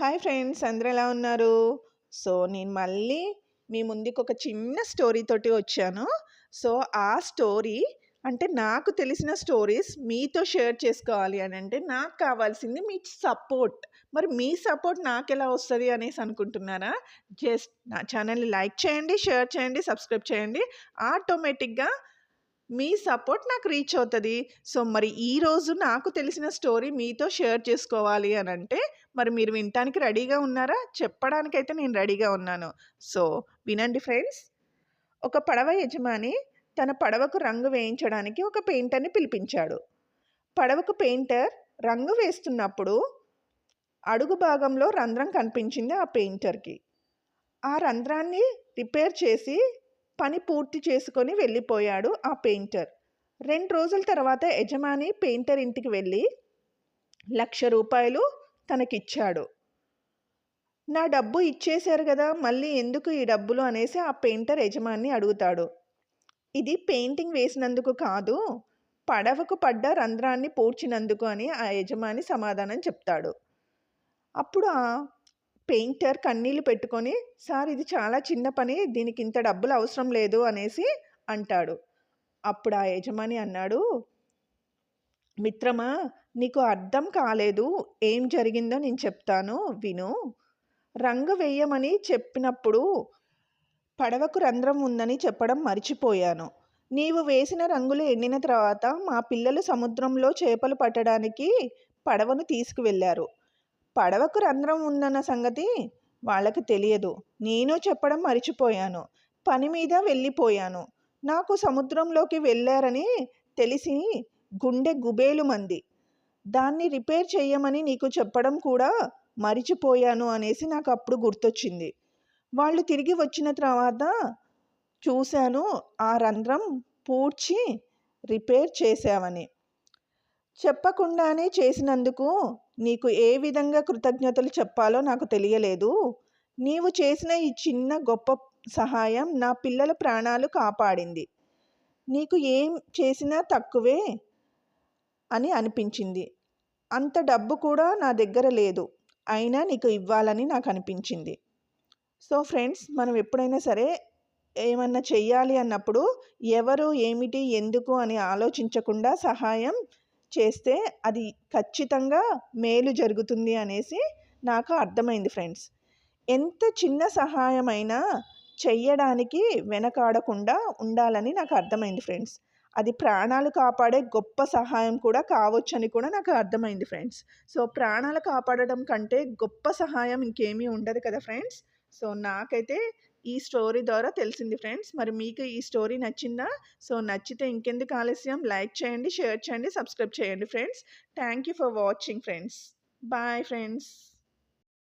Hi friends, అందరూ ఎలా ఉన్నారు? నేను మళ్ళీ మీ ముందుకు ఒక చిన్న స్టోరీ తోటి వచ్చాను. సో, ఆ స్టోరీ అంటే నాకు తెలిసిన స్టోరీస్ మీతో షేర్ చేసుకోవాలి అనంటే నాకు కావాల్సింది మీ సపోర్ట్. మరి మీ సపోర్ట్ నాకెలా వస్తది అనేసి అనుకుంటున్నారా? జస్ట్ నా ఛానల్‌ని లైక్ చేయండి, షేర్ చేయండి, సబ్స్క్రైబ్ చేయండి. ఆటోమేటిక్‌గా మీ సపోర్ట్ నాకు రీచ్ అవుతది. మరి ఈరోజు నాకు తెలిసిన స్టోరీ మీతో షేర్ చేసుకోవాలి అనంటే, మరి మీరు వినటానికి రెడీగా ఉన్నారా? చెప్పడానికైతే నేను రెడీగా ఉన్నాను. సో, వినండి ఫ్రెండ్స్. ఒక పడవ యజమాని తన పడవకు రంగు వేయించడానికి ఒక పెయింటర్‌ని పిలిపించాడు. పడవకు పెయింటర్ రంగు వేస్తున్నప్పుడు అడుగు భాగంలో రంధ్రం కనిపించింది ఆ పెయింటర్‌కి. ఆ రంధ్రాన్ని రిపేర్ చేసి పని పూర్తి చేసుకొని వెళ్ళిపోయాడు ఆ పెయింటర్. 2 రోజుల తర్వాత యజమాని పెయింటర్ ఇంటికి వెళ్ళి రూ. 1,00,000 తనకిచ్చాడు. నా డబ్బు ఇచ్చేశారు గదా! మళ్ళీ ఎందుకు ఈ డబ్బులు అనేసి ఆ పెయింటర్ యజమానిని అడుగుతాడు. ఇది పెయింటింగ్ వేసినందుకు కాదు, పడవకు పడ్డ రంధ్రాన్ని పూడ్చినందుకు అని ఆ యజమాని సమాధానం చెప్తాడు. అప్పుడు ఆ పెయింటర్ కన్నీళ్లు పెట్టుకొని, సార్ ఇది చాలా చిన్న పని, దీనికి ఇంత డబ్బులు అవసరం లేదు అనేసి అంటాడు. అప్పుడు ఆ యజమాని అన్నాడు, మిత్రమా, నీకు అర్థం కాలేదు, ఏం జరిగిందో నేను చెప్తాను విను. రంగు వేయమని చెప్పినప్పుడు పడవకు రంధ్రం ఉందని చెప్పడం మర్చిపోయాను. నీవు వేసిన రంగులు ఎండిన తర్వాత మా పిల్లలు సముద్రంలో చేపలు పట్టడానికి పడవను తీసుకువెళ్ళారు. పడవకు రంధ్రం ఉందన్న సంగతి వాళ్ళకి తెలియదు. నేను చెప్పడం మర్చిపోయాను. పని మీద వెళ్ళిపోయాను. నాకు సముద్రంలోకి వెళ్ళారని తెలిసి గుండె గుబేలుమంది. దాన్ని రిపేర్ చెయ్యమని నీకు చెప్పడం కూడా మరిచిపోయాను అనేసి నాకు అప్పుడు గుర్తొచ్చింది. వాళ్ళు తిరిగి వచ్చిన తర్వాత చూశాను ఆ రంధ్రం పూడ్చి రిపేర్ చేశావని. చెప్పకుండానే చేసినందుకు నీకు ఏ విధంగా కృతజ్ఞతలు చెప్పాలో నాకు తెలియలేదు. నీవు చేసిన ఈ చిన్న గొప్ప సహాయం నా పిల్లల ప్రాణాలు కాపాడింది. నీకు ఏం చేసినా తక్కువే అని అనిపించింది. అంత డబ్బు కూడా నా దగ్గర లేదు. అయినా నీకు ఇవ్వాలని నాకు అనిపించింది. సో ఫ్రెండ్స్, మనం ఎప్పుడైనా సరే ఏమన్నా చెయ్యాలి అన్నప్పుడు ఎవరు, ఏమిటి, ఎందుకు అని ఆలోచించకుండా సహాయం చేస్తే అది ఖచ్చితంగా మేలు జరుగుతుంది అనేసి నాకు అర్థమైంది ఫ్రెండ్స్. ఎంత చిన్న సహాయమైనా చెయ్యడానికి వెనకాడకుండా ఉండాలని నాకు అర్థమైంది ఫ్రెండ్స్. అది ప్రాణాలు కాపాడే గొప్ప సహాయం కూడా కావచ్చని కూడా నాకు అర్థమైంది ఫ్రెండ్స్. సో ప్రాణాలు కాపాడడం కంటే గొప్ప సహాయం ఇంకేమీ ఉండదు కదా ఫ్రెండ్స్. సో నాకైతే ఈ స్టోరీ ద్వారా తెలిసింది ఫ్రెండ్స్. మరి మీకు ఈ స్టోరీ నచ్చిందా? సో నచ్చితే ఇంకెందుకు ఆలస్యం, లైక్ చేయండి, షేర్ చేయండి, సబ్స్క్రైబ్ చేయండి friends. Thank you for watching friends. Bye friends.